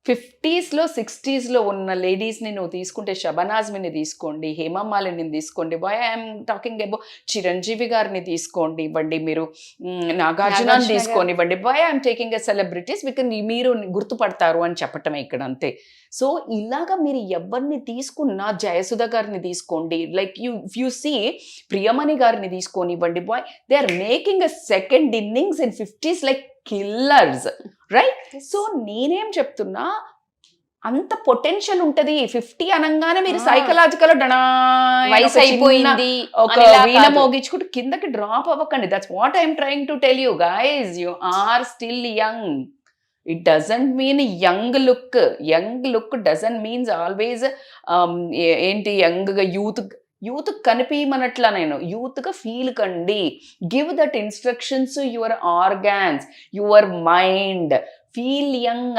50s, 60s ఉన్న లేడీస్ని నువ్వు తీసుకుంటే షబనాజ్మిని తీసుకోండి, హేమమాలిని తీసుకోండి, why I'm talking about Chiranjeevi గారిని తీసుకోండి ఇవ్వండి, మీరు నాగార్జునని తీసుకోనివ్వండి, why I'm taking a celebrities because మీరు గుర్తుపడతారు అని చెప్పటమే ఇక్కడ అంతే. సో ఇలాగా మీరు ఎవరిని తీసుకున్నా, జయసుధ గారిని తీసుకోండి, లైక్ యూ సీ ప్రియమణి గారిని తీసుకోనివ్వండి, why they are making a second innings in 50s like killers, right? So నేనేం చెప్తున్నా, అంత పొటెన్షియల్ ఉంటది. 50 అనగానే మీరు సైకలాజికల్ వయసు అయిపోయింది ఒక వీణ మోగించుకుంటూ కిందకి డ్రాప్ అవ్వకండి. That's what I'm trying to tell you guys, you are still young. It doesn't mean young look. Young look doesn't means always ఏంటి యంగ్గా యూత్ కనిపించమనట్లా, నేను యూత్గా ఫీల్ కండి. Give that instructions your organs, your mind, feel young.